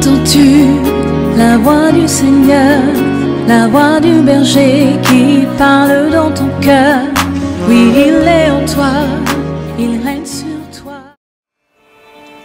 Entends-tu la voix du Seigneur, la voix du berger qui parle dans ton cœur? Oui, il est en toi, il règne sur toi.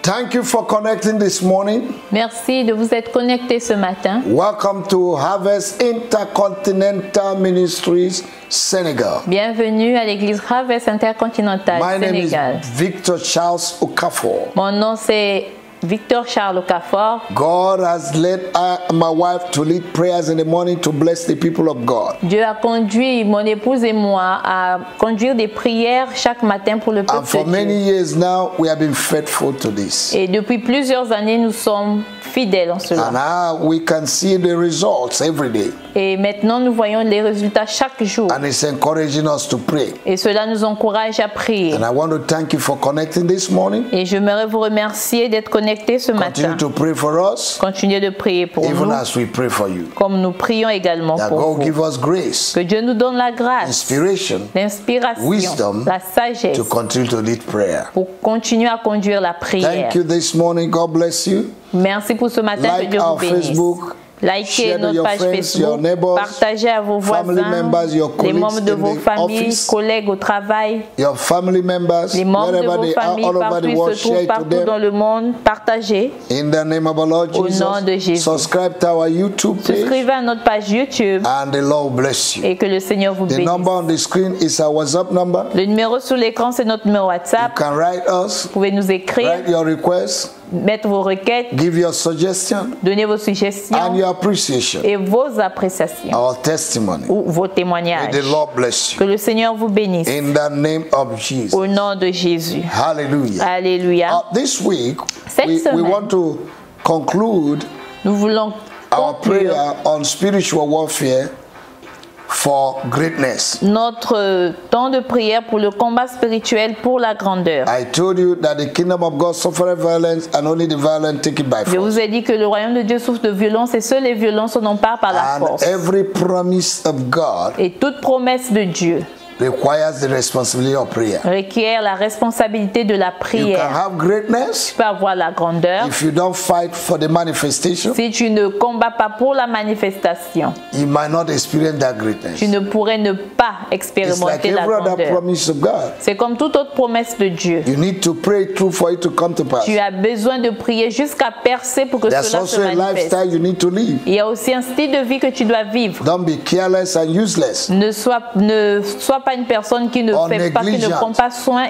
Thank you for connecting this morning. Merci de vous être connectés ce matin. Welcome to Harvest Intercontinental Ministries, Senegal. Bienvenue à l'église Harvest Intercontinental My name is Sénégal. Victor Charles Okafor. Mon nom c'est Victor Charles Okafor. God has led my wife to lead prayers in the morning to bless the people of God. Dieu a conduit mon épouse et moi à conduire des prières chaque matin pour le And peuple for de many Dieu. years now, we have been faithful to this. Et depuis plusieurs années, nous sommes fidèles en And cela. now we can see the results every day. Et maintenant, nous voyons les résultats chaque jour. And it's encouraging us to pray. Et cela nous encourage à prier. And I want to thank you for connecting this morning. Et j'aimerais vous remercier d'être connectés ce Continue matin. to pray for us, Continuez de prier pour even nous, as we pray for you. comme nous prions également That pour God vous. give us grace, Que Dieu nous donne la grâce, inspiration, l'inspiration, wisdom la sagesse to continue to lead prayer. pour continuer à conduire la prière. Thank you this morning. God bless you. Merci pour ce matin, que Like Dieu vous our bénisse. Facebook, Likez share to notre your page friends, your Facebook, neighbors, partagez à vos family voisins, members, your les colleagues membres de in vos the familles, office, collègues au travail, your family members, les membres de wherever vos they are, familles all over partout the ils world, se share trouvent it to partout dans them. le monde, partagez. In the name of our Lord Au Jesus, nom de Jésus. subscribe to our YouTube page, Souscrivez à notre page YouTube and the Lord bless you. et que le Seigneur vous The bénisse. number on the screen is our WhatsApp number. Le numéro sur l'écran, c'est notre numéro You WhatsApp. can write us, Vous pouvez nous écrire, write your requests, mettre vos requêtes, give your suggestion, donner vos and suggestions your appreciation, et vos appréciations our testimony. ou vos May témoignages. the Lord bless Que you. le Seigneur vous bénisse. In the name of Jesus. Au nom de Jésus. Hallelujah. Alléluia. This week, Cette we semaine, want to conclude Nous voulons our conclure prayer on spiritual warfare for greatness. notre temps de prière pour le combat spirituel pour la grandeur. I told you that the kingdom of God suffered violence and only the violent take it by Je force. vous ai dit que le royaume de Dieu souffre de violence et seuls les violences en ont part par la And force. every promise of God Et toute promesse de Dieu requires the responsibility of prayer. requiert la responsabilité de la You can prière. have greatness Tu peux avoir la grandeur. if you don't fight for the manifestation. Si tu ne combats pas pour la manifestation, You might not experience that greatness. tu ne pourrais ne pas It's like expérimenter la every other grandeur. promise of God. C'est comme toute autre promesse de Dieu. You need to pray through for it to come to pass. Tu as besoin de prier jusqu'à percer pour que There's cela se also a manifeste. lifestyle you need to live. Il y a aussi un style de vie que tu dois vivre. Don't be careless and useless. Ne sois pas une personne qui ne Or fait pas, qui ne négligent. prend pas soin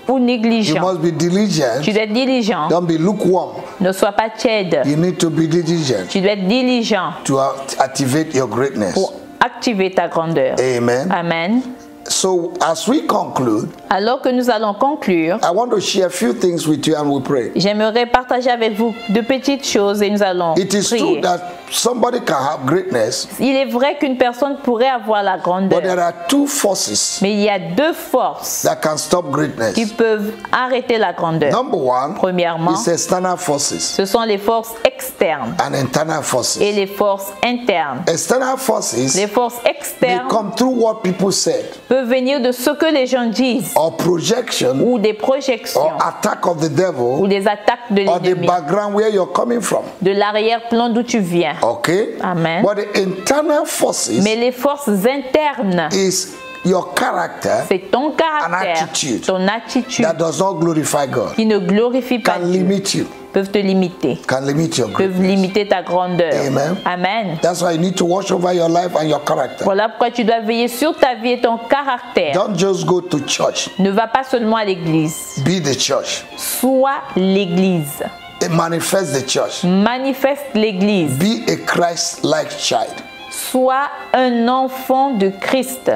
ou You négligent. must be diligent. Tu dois être diligent. Don't be lukewarm. Ne sois pas tiède. You need to be diligent Tu dois être diligent to activate your greatness. pour activer ta grandeur. Amen. Amen. So as we conclude, Alors que nous allons conclure, I want to share a few things with you and we pray. j'aimerais partager avec vous de petites choses et nous allons It is true prier. that somebody can have greatness, Il est vrai qu'une personne pourrait avoir la but grandeur, there are two forces mais il y a deux forces that can stop greatness. qui peuvent arrêter la grandeur. Number one Premièrement, is external forces ce sont les forces externes and internal et forces. les forces internes. External forces Les forces may externes come through what people said, peuvent venir de ce que les gens disent or projection, ou des projections or attack of the ou devil, des attaques de or the l'ennemi, background where you're coming from. de l'arrière-plan d'où tu viens. Okay? Amen. But the internal forces Mais les forces internes, is your character c'est ton caractère, attitude ton attitude that does not glorify God. qui ne glorifie pas Can Dieu, limit you, peuvent te limiter, can limit your peuvent greatness. limiter ta grandeur. Amen. Amen. That's why you need to watch over your life and your character. Voilà pourquoi tu dois veiller sur ta vie et ton caractère. Don't just go to church, Ne va pas seulement à l'église, be the church. sois l'église. It manifests the church. Manifeste l'église. Be a Christ-like child. Sois un enfant de Christ.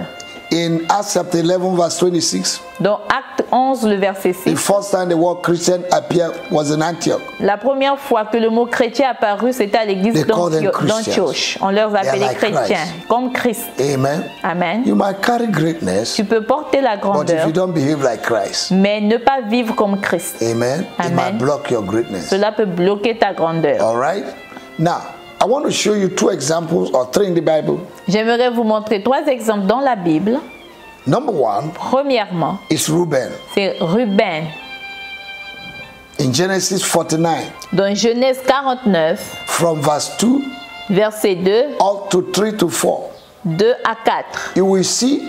In Acts chapter 11 verse 26, Dans Acte 11, le verset the 6, first time the word Christian appeared was in Antioch. la première fois que le mot chrétien apparu, c'était à l'église They call them d'Antioche. On leur They are appelait like chrétiens, Christ. comme Christ. Amen. Amen. You might carry greatness, Tu peux porter la but if grandeur, you don't behave like Christ, mais ne pas vivre comme Christ. amen, it Amen. might block your greatness. Cela peut bloquer ta grandeur. All right? Now, I want to show you two examples or three in the Bible. J'aimerais vous montrer 3 exemples dans la Bible. Number one Premièrement, is Reuben. c'est Ruben. In Genesis 49, Dans Genèse 49, from verse 2 verset 2, up to 3 to 4, 2 à 4. you will see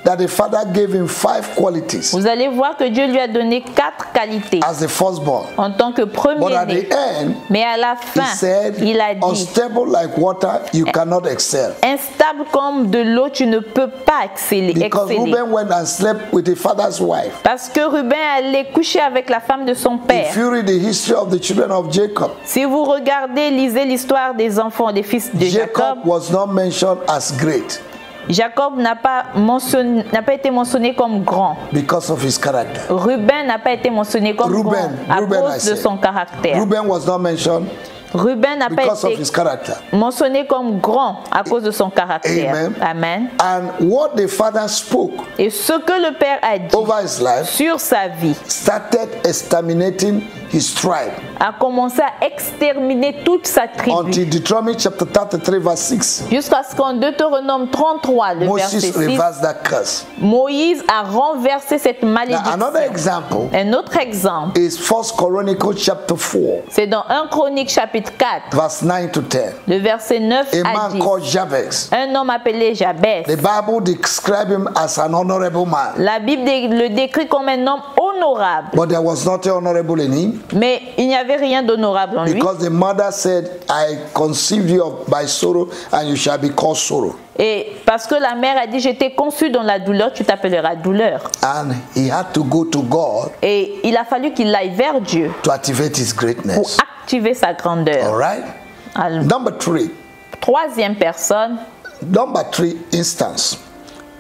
that the father gave him 5 qualities Vous allez voir que Dieu lui a donné 4 qualités as the firstborn. en tant que But at premier-né. the end, Mais à la he fin, said, il a dit, unstable like water, you cannot excel. instable comme de l'eau, tu ne peux pas exceller. Because Reuben went and slept with the father's wife. Parce que Ruben allait coucher avec la femme de son père. If you read the history of the children of Jacob, Si vous regardez, lisez l'histoire des enfants, des fils de Jacob, Jacob was not mentioned as great Jacob n'a pas été mentionné comme grand. because of his character. Ruben n'a pas été mentionné comme Reuben, grand à Reuben, I cause de said. son caractère. Reuben was not mentioned Ruben n'a pas because of été his character. mentionné comme grand à cause de son caractère. Amen. Amen. And what the father spoke Et ce que le père a dit over his life sur sa vie started exterminating his tribe a commencé à exterminer toute sa tribu. until Deuteronomy chapter 33 verse 6. Jusqu'à ce qu'en Deutéronome 33, le verset Moses 6, reversed that curse. Moïse a renversé cette Now, malédiction. another example Un autre exemple, is 1 Chronicles chapter 4 c'est dans 1 Chronique chapitre 4, verse 9 to 10. le verset 9 A à man 10. called Jabez. Un homme appelé Jabez. The Bible describes him as an honorable man, La Bible le décrit comme un homme honorable. but there was nothing honorable in him Mais il n'y avait rien d'honorable en lui. because the mother said, I conceived you by sorrow and you shall be called sorrow. Et parce que la mère a dit, je t'ai conçu dans la douleur, tu t'appelleras douleur. And he had to go to God Et il a fallu qu'il aille vers Dieu to activate his pour greatness. activer sa grandeur. All right? Alors, Number 3. troisième personne, Number 3 instance.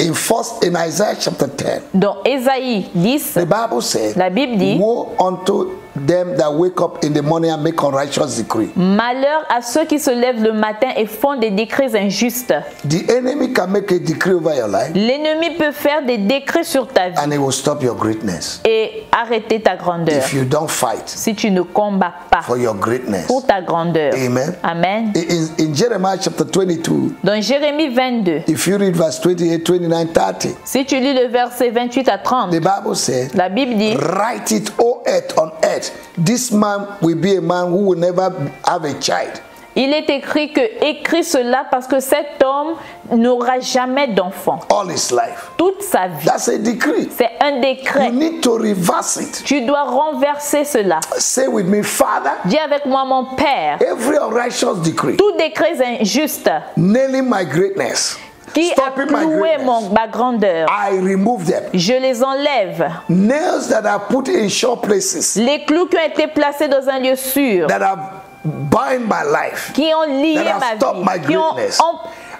In Isaiah chapter 10, dans Ésaïe 10, the Bible said, la Bible dit, woe unto them that wake up in the morning and make unrighteous decree. malheur à ceux qui se lèvent le matin et font des décrets injustes. The enemy can make a decree over your life L'ennemi peut faire des décrets sur ta vie and it will stop your greatness et arrêter ta grandeur if you don't fight si tu ne combats pas for your greatness. pour ta grandeur. Amen. Amen. In Jeremiah chapter 22, Dans Jérémie 22, if you read verse 28, 29, 30, si tu lis le verset 28 à 30, the Bible said, la Bible dit, write it, O earth, on earth. This man will be a man who will never have a child. il est écrit que écris cela parce que cet homme n'aura jamais d'enfant All his life. toute sa vie. That's a decree. C'est un décret. You need to reverse it. Tu dois renverser cela. Say with me, Father, Dis avec moi, mon Père, every unrighteous decree tout décret injuste nailing my greatness, qui a stopping my cloué greatness, ma grandeur, I remove them. je les enlève. Nails that are put in sure places, Les clous qui ont été placés dans un lieu sûr, that have bind my life, qui ont lié that have ma stopped my vie, qui ont greatness,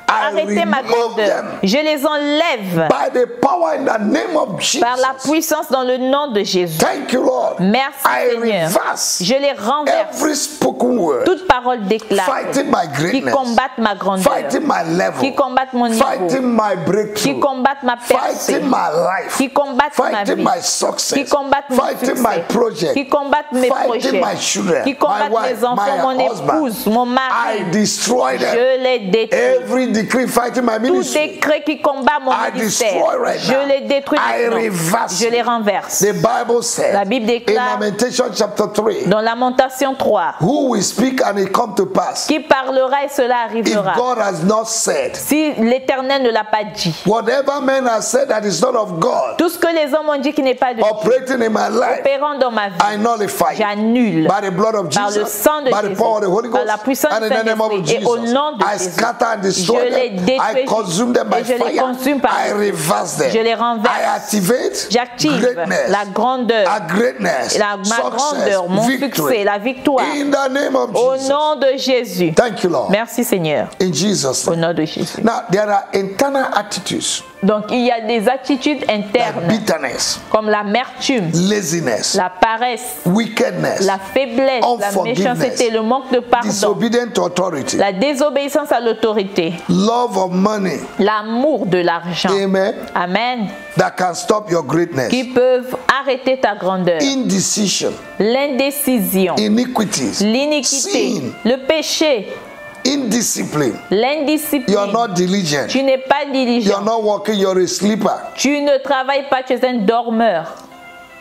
arrêté ma remove grandeur, them. je les enlève By the power in the name of Jesus. par la puissance dans le nom de Jésus. Thank you, Lord. Merci I Seigneur. reverse Je les renverse. every spoken word Toute parole déclarée fighting my qui greatness, combattent ma grandeur, fighting my level, qui combattent mon niveau, fighting my qui breakthrough, combattent ma percée, fighting my life, qui combattent ma fighting vie, my success, qui combattent mon fighting my succès, project, qui combattent mes fighting projets, my children, qui my combattent wife, mes enfants, my mon husband. épouse, mon I mari. destroy them. Je les détruis. Every decree fighting my Tout ministry, décret qui combat mon I ministère, destroy right je now. les détruis I maintenant. reverse Je les it. renverse. The Bible said La Bible in déclare Lamentation chapter 3, dans Lamentation 3, who will speak and it come to pass qui parlera et cela if arrivera. God has not said. Si l'Éternel ne l'a pas dit. Whatever man has said that is not of God Tout ce que les hommes ont dit qui n'est pas de Dieu, operating in my life, opérant dans ma vie, I nullify it j'annule. by the blood of Par le Jesus, sang de by the Jésus, power of the Holy par Ghost, la puissance and du in the name of Saint-Esprit, et au Jesus. nom de I Jésus, scatter and je destroy les them. I détruis consume them by et je les fire. consume par I feu. reverse them. Je les renverse. I activate J'active greatness, la grandeur, a greatness, ma success, grandeur, mon victory. succès, la victoire, In the name of au Jesus. nom de Jésus. Thank you, Lord. Merci Seigneur, In Jesus' au name. nom de Jésus. Now, there are internal attitudes Donc il y a des attitudes like internes bitterness, comme l'amertume, laziness, la paresse, wickedness, la faiblesse, la unforgiveness, méchanceté, le manque de pardon, disobedient to authority, la désobéissance à l'autorité, love of money, l'amour de l'argent. amen, Amen. that can stop your greatness, Qui peuvent arrêter ta grandeur. indecision, L'indécision, iniquities, l'iniquité, sin, le péché, indiscipline. l'indiscipline. You are not diligent. Tu n'es pas You are diligent. not working. You're a sleeper. Tu ne travailles pas, tu es un dormeur.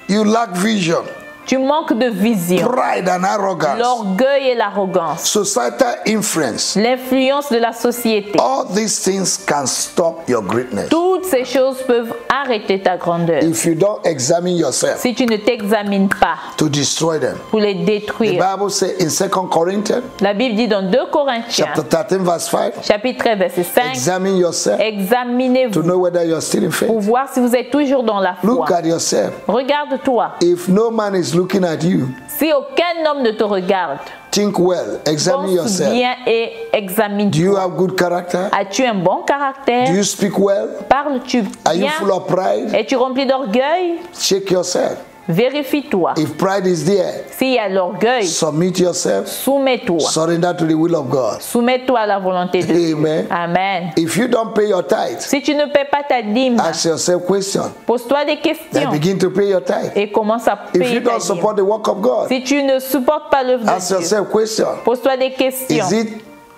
You lack vision. Tu manques de vision. pride and arrogance, L'orgueil et l'arrogance. societal influence. L'influence de la société. All these things can stop your greatness. Toutes ces choses peuvent arrêter ta grandeur. If you don't examine yourself Si tu ne t'examines pas to destroy them. pour les The détruire. Bible says in 2 Corinthians La Bible dit dans 2 Corinthiens, chapter 13 verse 5, chapitre 13, verset 5, examine yourself to examinez-vous know whether you're still in pour faith. voir si vous êtes toujours dans la foi. Look at yourself. Regarde-toi. If no man is looking at you, Si aucun homme ne te regarde, think well, examine pense yourself. bien et Do you examine-toi. have good character? As-tu un bon caractère? Do you speak well? Parles-tu Are you bien? full of pride? Es-tu rempli d'orgueil? Check yourself. Vérifie-toi. If pride is there, S'il y a l'orgueil, submit yourself, soumets-toi. surrender to the will of God. Soumets-toi à la volonté de Dieu. Amen. Amen. If you don't pay your tithe, Si tu ne paies pas ta dîme, ask yourself question. pose-toi des Then questions begin to pay your tithe. et commence à If you payer ta don't dîme. support the work of God, Si tu ne supportes pas l'œuvre ask de Dieu, yourself question. pose-toi des questions. Is it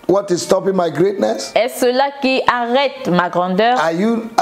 what is stopping my greatness? Est-ce cela qui arrête ma grandeur? Are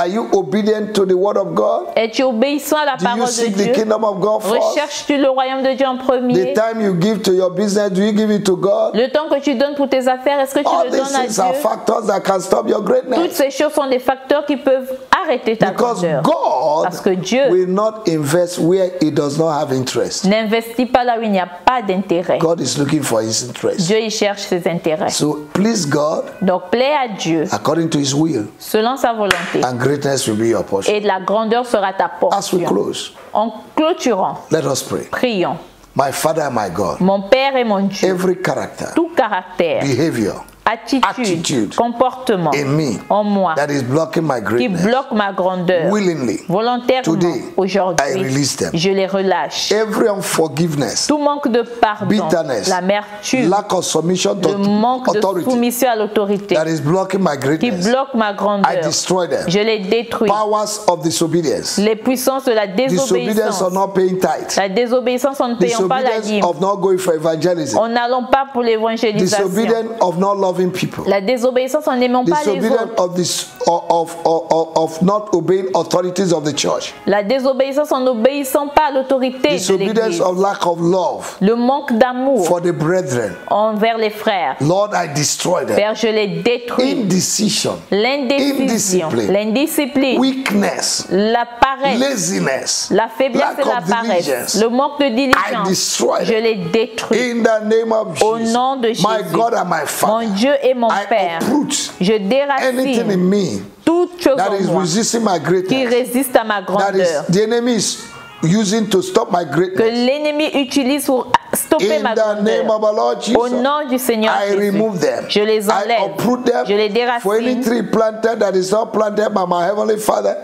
you obedient to the word of God? Es-tu obéissant à la Do you parole de seek the Dieu? kingdom of God first? Recherches-tu le royaume de Dieu en The premier? time you give to your business, do you give it to God? Le temps que tu donnes pour tes affaires, est-ce que tu All le these donnes à things are Dieu? factors that can stop your Toutes greatness. ces choses sont des facteurs qui peuvent arrêter ta Because grandeur. God Parce que Dieu will not invest where He does not have interest. n'investit pas là où il n'y a pas d'intérêt. God is looking for His interest. Dieu, il cherche ses intérêts. So please God Donc, plaît à Dieu according to His will, selon sa volonté. and greatness will be your portion. Et la grandeur sera ta As we portion. close, En clôturant, let us pray. prions. My Father and my God, Mon Père et mon Dieu, every character, tout caractère, behavior attitude, comportement in me en moi that is blocking my qui greatness, bloque ma grandeur, willingly, volontairement, today, I aujourd'hui, release them. je les relâche. Every unforgiveness, Tout manque de pardon, bitterness, l'amertume, lack of submission le to manque de authority soumission à l'autorité that is blocking my qui greatness, bloque ma I grandeur, destroy them. je les détruis. Powers of disobedience, Les puissances de la disobedience désobéissance, of not paying tithe, la désobéissance en ne payant pas la disobedience dîme, of not going for evangelism, en n'allant pas pour l'évangélisation, disobedience of not loving people, la désobéissance en n'aimant pas les disobedience autres, of this of not obeying authorities of the church, la désobéissance en n'obéissant pas à l'autorité de disobedience l'Église, of lack of love le manque d'amour for the brethren. envers les frères. Lord, I destroy them. Père, je les détruis. Indecision, L'indécision, indiscipline, l'indiscipline, weakness, la paresse, laziness, la faiblesse lack et la of paresse, diligence. le manque de I diligence, destroy je them. les détruis. In the name of Au Jesus, nom de my Jésus, God and my mon Father, Dieu et mon I Père, uproot je anything déracine in me toute chose that en is moi resisting my qui greatness, résiste à ma that grandeur, is the enemy is using to stop my que greatness. l'ennemi utilise pour stopper In ma the name grandeur. of our Lord Au Jesus, nom du Seigneur I Jésus, remove them. je les I enlève, uproot them. je les For any déracine. tree planted that is not planted by my heavenly Father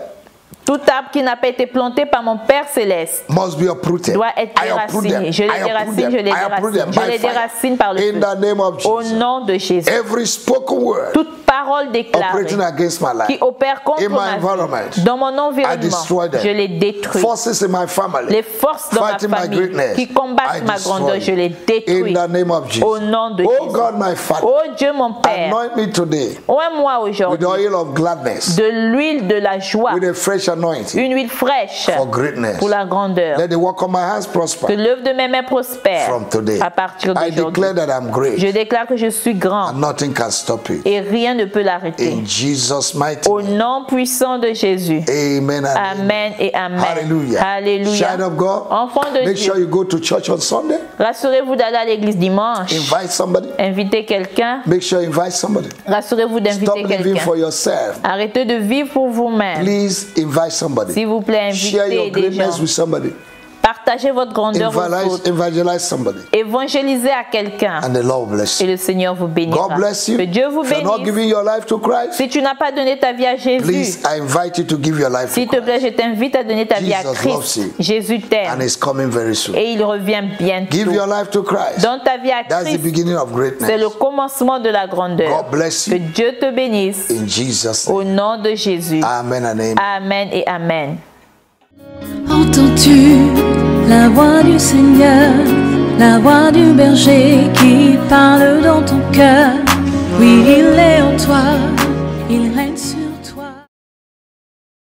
Tout arbre qui n'a pas été planté par mon Père céleste must be uprooted. doit être I uproot them. déraciné. Je les I uproot déracine, them. je les I uproot them déracine. Je by les fire. déracine par le In feu. the name of Au Jesus. nom de Jésus. Every spoken word Toute parole déclarée operating against my qui life, opère contre in my ma environment, vie, dans mon I environnement, destroy them. je les détruis. Forces in my family, Les forces dans ma fighting my famille greatness, qui combattent I ma destroy grandeur, je les in détruis. the name of Jesus. Au nom de Oh Jésus. God, my Father, Oh Dieu mon Père, anoint me today oins-moi with the aujourd'hui oil of gladness, de l'huile de la joie, with a fresh anointing une huile fraîche for greatness. pour la grandeur. Let the work of my hands Que prosper l'œuvre de mes mains prospère from today. à partir I d'aujourd'hui. declare that I'm great Je déclare que je suis grand and nothing can stop it. et rien ne peut l'arrêter. In Jesus' mighty Au name. nom puissant de Jésus. Amen and Amen et amen. Hallelujah. Alléluia. Child of God, Enfant de make Dieu, sure you go to church on Sunday. rassurez-vous d'aller à l'église dimanche. Invite somebody. Invitez quelqu'un. Make sure you invite somebody. Rassurez-vous Stop d'inviter living quelqu'un. for yourself. Arrêtez de vivre pour vous-même. Please invite somebody. S'il vous plaît, Share your invitez des gens. greatness with somebody. Partagez votre grandeur aux autres. Evangelize somebody. Évangélisez à quelqu'un. And the Lord bless Et you. le Seigneur vous bénira. God bless you. Que Dieu vous If you're not bénisse. giving your life to Christ, Si tu n'as pas donné ta vie à Jésus, please, I invite you to give your life to s'il te Christ. plaît, je t'invite à donner ta vie à Jesus Christ. loves you. Jésus And t'aime it's coming very soon. et il revient bientôt. Give your life to Christ. Donne ta vie à That's the Christ. beginning of C'est le greatness. commencement de la grandeur. God bless Que you. Dieu te bénisse. In Jesus' Au name. nom de Jésus. Amen and amen. Amen et amen. Entends-tu la voix du Seigneur, la voix du berger qui parle dans ton cœur? Oui, il est en toi.